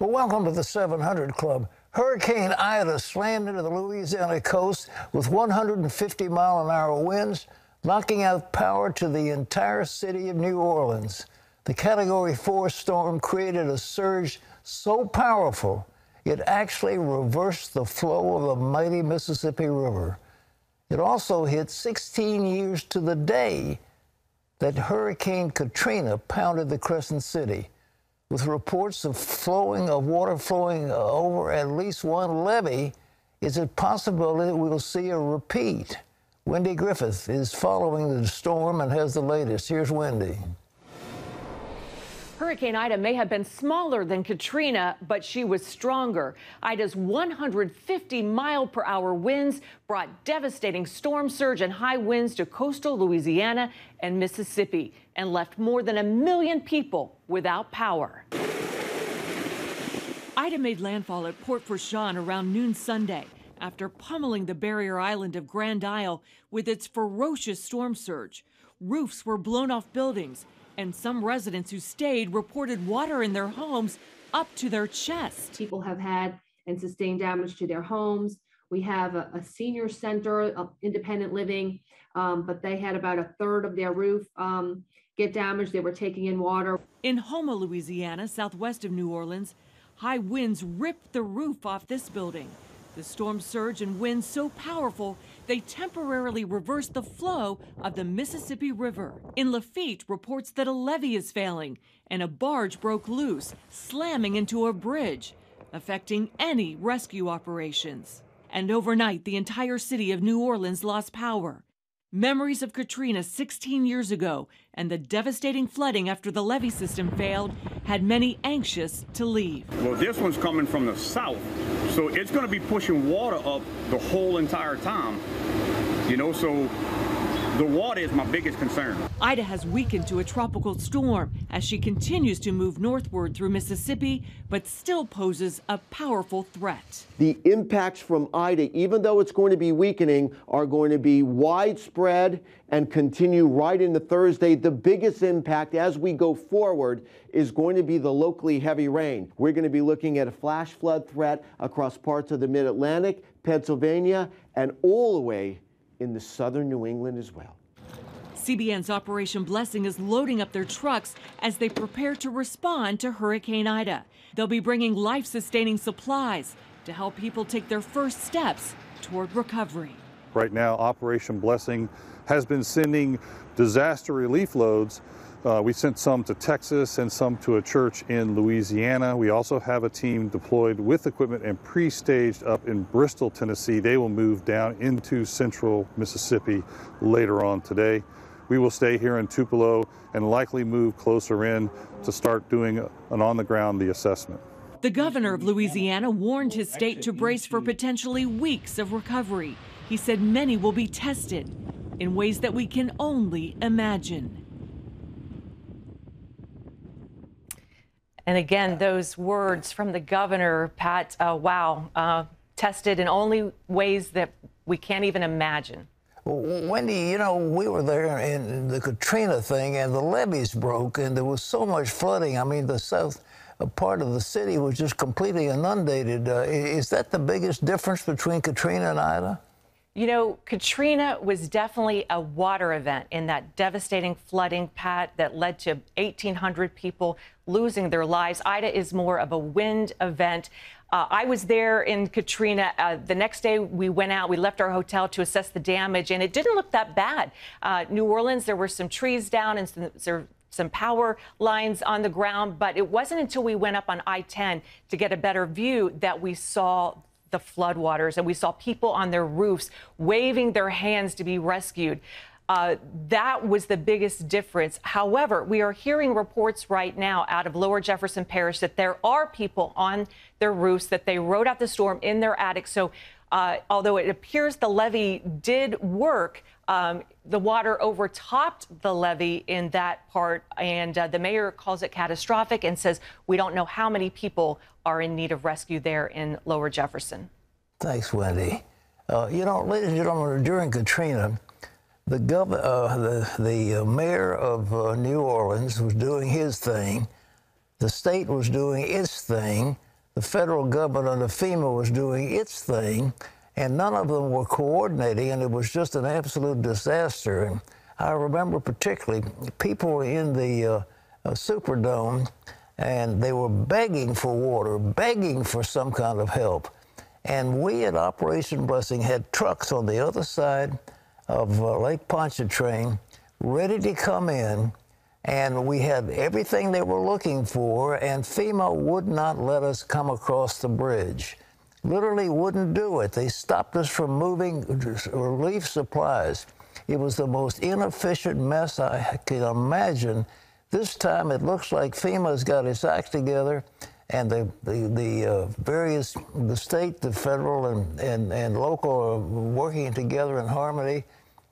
Well, welcome to the 700 Club. Hurricane Ida slammed into the Louisiana coast with 150-mile-an-hour winds, knocking out power to the entire city of New Orleans. The Category 4 storm created a surge so powerful it actually reversed the flow of the mighty Mississippi River. It also hit 16 years to the day that Hurricane Katrina pounded the Crescent City, with reports of water flowing over at least one levee. Is it possible that we'll see a repeat? Wendy Griffith is following the storm and has the latest. Here's Wendy. Hurricane Ida may have been smaller than Katrina, but she was stronger. Ida's 150-mile-per-hour winds brought devastating storm surge and high winds to coastal Louisiana and Mississippi and left more than 1 million people without power. Ida made landfall at Port Fourchon around noon Sunday after pummeling the barrier island of Grand Isle with its ferocious storm surge. Roofs were blown off buildings, and some residents who stayed reported water in their homes up to their chest. People have had and sustained damage to their homes. We have a senior center of independent living, but they had about 1/3 of their roof get damaged. They were taking in water. In Houma, Louisiana, southwest of New Orleans, high winds ripped the roof off this building. The storm surge and winds so powerful, they temporarily reversed the flow of the Mississippi River. In Lafitte, reports that a levee is failing and a barge broke loose, slamming into a bridge, affecting any rescue operations. And overnight, the entire city of New Orleans lost power. Memories of Katrina 16 years ago and the devastating flooding after the levee system failed had many anxious to leave. Well, this one's coming from the south, so it's going to be pushing water up the whole entire time. So the water is my biggest concern. Ida has weakened to a tropical storm as she continues to move northward through Mississippi, but still poses a powerful threat. The impacts from Ida, even though it's going to be weakening, are going to be widespread and continue right into Thursday. The biggest impact as we go forward is going to be the locally heavy rain. We're going to be looking at a flash flood threat across parts of the Mid-Atlantic, Pennsylvania, and all the way in the southern New England as well. CBN's Operation Blessing is loading up their trucks as they prepare to respond to Hurricane Ida. They'll be bringing life-sustaining supplies to help people take their first steps toward recovery. Right now, Operation Blessing has been sending disaster relief loads. We sent some to Texas and some to a church in Louisiana. We also have a team deployed with equipment and pre-staged up in Bristol, Tennessee. They will move down into central Mississippi later on today. We will stay here in Tupelo and likely move closer in to start doing an on-the-ground assessment. The governor of Louisiana warned his state to brace for potentially weeks of recovery. He said many will be tested in ways that we can only imagine. And again, those words from the governor, Pat, tested in only ways that we can't even imagine. Well, Wendy, we were there in the Katrina thing, and the levees broke, and there was so much flooding. I mean, the south part of the city was just completely inundated. Is that the biggest difference between Katrina and Ida? Katrina was definitely a water event in that devastating flooding, Pat, that led to 1,800 people losing their lives. Ida is more of a wind event. I was there in Katrina. The next day we went out, we left our hotel to assess the damage, and it didn't look that bad. New Orleans, there were some trees down and some power lines on the ground, but it wasn't until we went up on I-10 to get a better view that we saw the floodwaters, and we saw people on their roofs waving their hands to be rescued. That was the biggest difference. However, we are hearing reports right now out of Lower Jefferson Parish that there are people on their roofs, that they rode out the storm in their attic. So although it appears the levee did work, the water overtopped the levee in that part, and the mayor calls it catastrophic and says we don't know how many people are in need of rescue there in Lower Jefferson. Thanks, Wendy. Ladies and gentlemen, during Katrina, the mayor of New Orleans was doing his thing. The state was doing its thing. the federal government under FEMA was doing its thing, and none of them were coordinating, and it was just an absolute disaster. And I remember particularly people in the Superdome, and they were begging for water, begging for some kind of help. And we at Operation Blessing had trucks on the other side of Lake Pontchartrain ready to come in, and we had everything they were looking for, and FEMA would not let us come across the bridge. Literally wouldn't do it. They stopped us from moving relief supplies. It was the most inefficient mess I can imagine. This time it looks like FEMA's got its act together, and the state, the federal, and local are working together in harmony.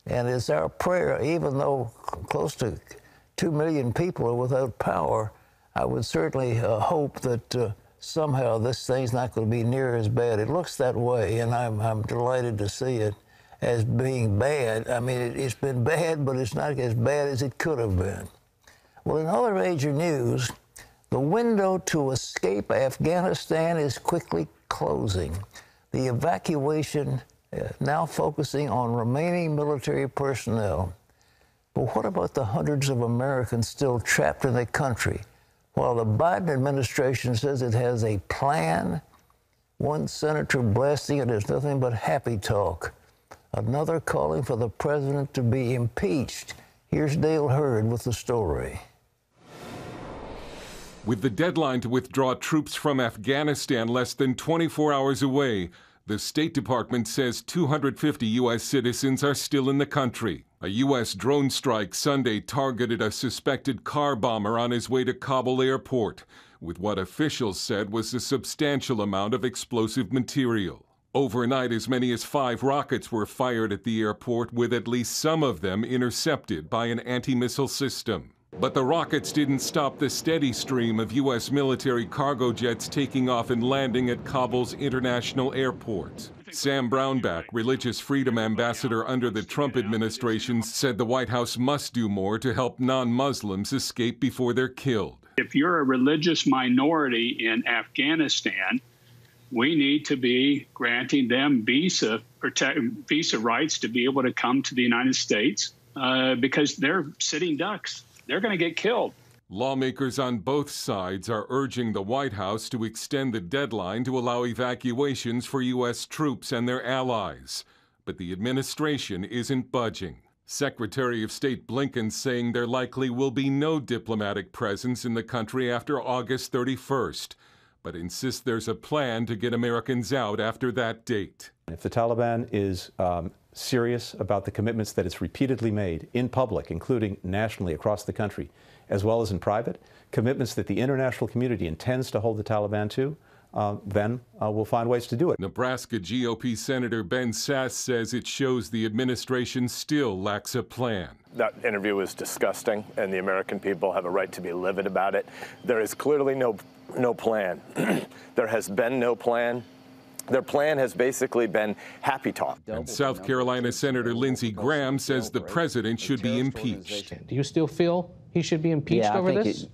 And it's our prayer, even though close to 2 million people are without power, I would certainly hope that somehow this thing's not going to be near as bad. It looks that way, and I'm delighted to see it as being bad. I mean, it's been bad, but it's not as bad as it could have been. Well, in other major news, the window to escape Afghanistan is quickly closing. The evacuation now focusing on remaining military personnel. But what about the hundreds of Americans still trapped in the country? While the Biden administration says it has a plan, one senator blasting it as nothing but happy talk. Another calling for the president to be impeached. Here's Dale Hurd with the story. With the deadline to withdraw troops from Afghanistan less than 24 hours away, the State Department says 250 U.S. citizens are still in the country. A U.S. drone strike Sunday targeted a suspected car bomber on his way to Kabul airport, with what officials said was a substantial amount of explosive material. Overnight, as many as 5 rockets were fired at the airport, with at least some of them intercepted by an anti-missile system. But the rockets didn't stop the steady stream of U.S. military cargo jets taking off and landing at Kabul's international airport. Sam Brownback, religious freedom ambassador under the Trump administration, said the White House must do more to help non-Muslims escape before they're killed. If you're a religious minority in Afghanistan, we need to be granting them visa rights to be able to come to the United States because they're sitting ducks. They're going to get killed. Lawmakers on both sides are urging the White House to extend the deadline to allow evacuations for U.S. troops and their allies. But the administration isn't budging. Secretary of State Blinken saying there likely will be no diplomatic presence in the country after August 31st, but insists there's a plan to get Americans out after that date. If the Taliban is serious about the commitments that it's repeatedly made in public, including nationally across the country, as well as in private, commitments that the international community intends to hold the Taliban to, then we'll find ways to do it. Nebraska GOP Senator Ben Sasse says it shows the administration still lacks a plan. That interview was disgusting, and the American people have a right to be livid about it. There is clearly no plan. There has been no plan. Their plan has basically been happy talk. And South Carolina Senator Lindsey Graham says the president should be impeached. Do you still feel he should be impeached over this?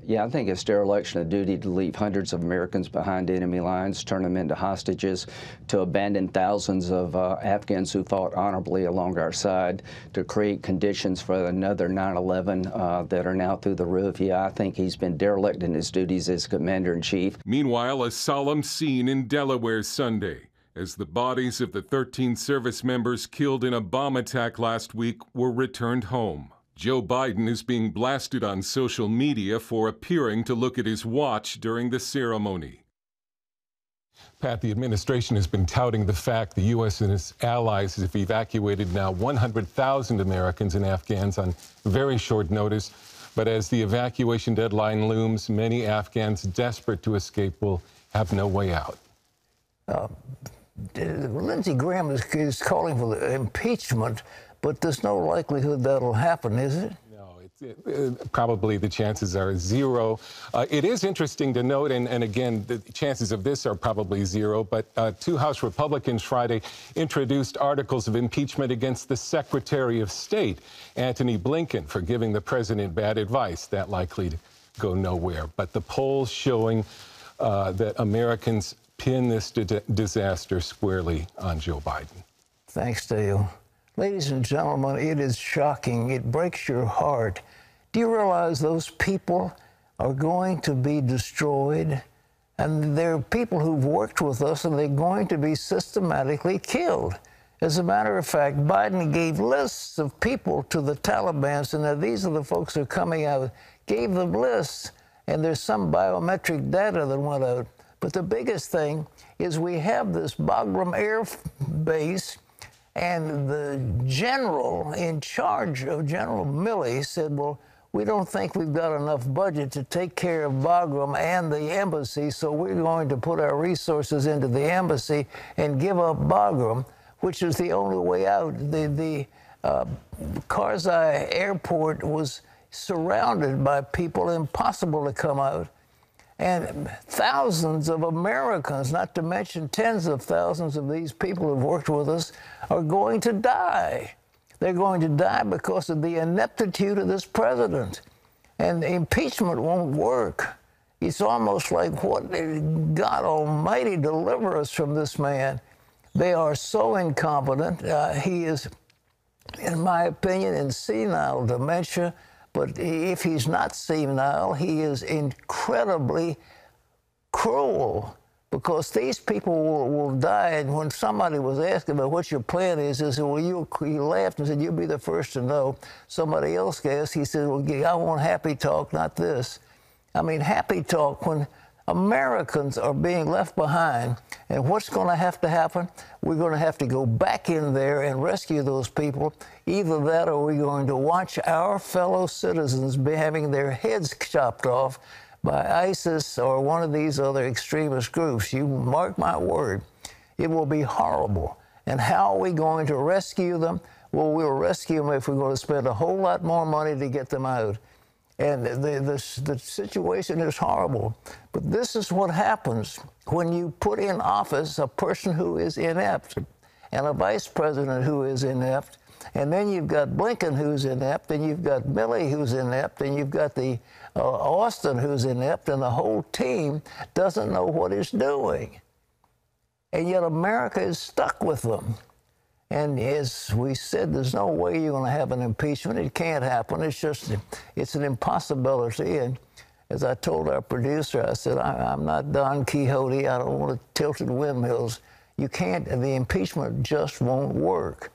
Yeah, I think it's dereliction of duty to leave hundreds of Americans behind enemy lines, turn them into hostages, to abandon thousands of Afghans who fought honorably along our side, to create conditions for another 9/11 that are now through the roof. Yeah, I think he's been derelict in his duties as commander-in-chief. Meanwhile, a solemn scene in Delaware Sunday as the bodies of the 13 service members killed in a bomb attack last week were returned home. Joe Biden is being blasted on social media for appearing to look at his watch during the ceremony. Pat, the administration has been touting the fact the U.S. and its allies have evacuated now 100,000 Americans and Afghans on very short notice. But as the evacuation deadline looms, many Afghans desperate to escape will have no way out. Lindsey Graham is calling for the impeachment, but there's no likelihood that'll happen, is it? No, probably the chances are zero. It is interesting to note, and again, the chances of this are probably zero, but 2 House Republicans Friday introduced articles of impeachment against the Secretary of State, Antony Blinken, for giving the president bad advice. That likely to go nowhere. But the polls showing that Americans pin this disaster squarely on Joe Biden. Thanks, Dale. Ladies and gentlemen, it is shocking. It breaks your heart. Do you realize those people are going to be destroyed? And they're people who've worked with us, and they're going to be systematically killed. As a matter of fact, Biden gave lists of people to the Taliban, and now these are the folks who are coming out, gave them lists, and there's some biometric data that went out. But the biggest thing is we have this Bagram Air Base, and the general in charge of General Milley said, well, we don't think we've got enough budget to take care of Bagram and the embassy, so we're going to put our resources into the embassy and give up Bagram, which is the only way out. The Karzai airport was surrounded by people, impossible to come out. And thousands of Americans, not to mention tens of thousands of these people who've worked with us, are going to die. They're going to die because of the ineptitude of this president. And impeachment won't work. It's almost like, what, God Almighty, deliver us from this man. They are so incompetent. He is, in my opinion, in senile dementia. But if he's not senile, he is incredibly cruel, because these people will die. And when somebody was asking about what your plan is, he said, well, you laughed and said, you'll be the first to know. Somebody else asked, he said, well, I want happy talk, not this. I mean, happy talk when Americans are being left behind. And what's going to happen? We're going to have to go back in there and rescue those people. Either that, or we're going to watch our fellow citizens be having their heads chopped off by ISIS or one of these other extremist groups. You mark my word, it will be horrible. And how are we going to rescue them? Well, we'll rescue them if we're going to spend a whole lot more money to get them out. And the situation is horrible. But this is what happens when you put in office a person who is inept and a vice president who is inept. And then you've got Blinken who's inept, and you've got Milley who's inept, and you've got the Austin who's inept, and the whole team doesn't know what it's doing. And yet America is stuck with them. And as we said, there's no way you're going to have an impeachment. It can't happen. It's an impossibility. And as I told our producer, I said, I'm not Don Quixote. I don't want to tilted windmills. You can't, the impeachment just won't work.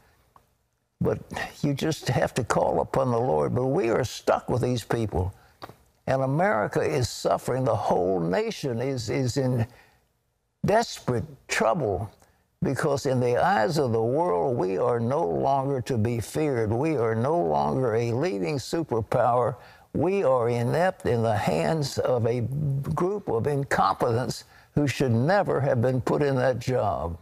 But you just have to call upon the Lord. But we are stuck with these people. And America is suffering. The whole nation is in desperate trouble, because in the eyes of the world, we are no longer to be feared. We are no longer a leading superpower. We are inept in the hands of a group of incompetents who should never have been put in that job.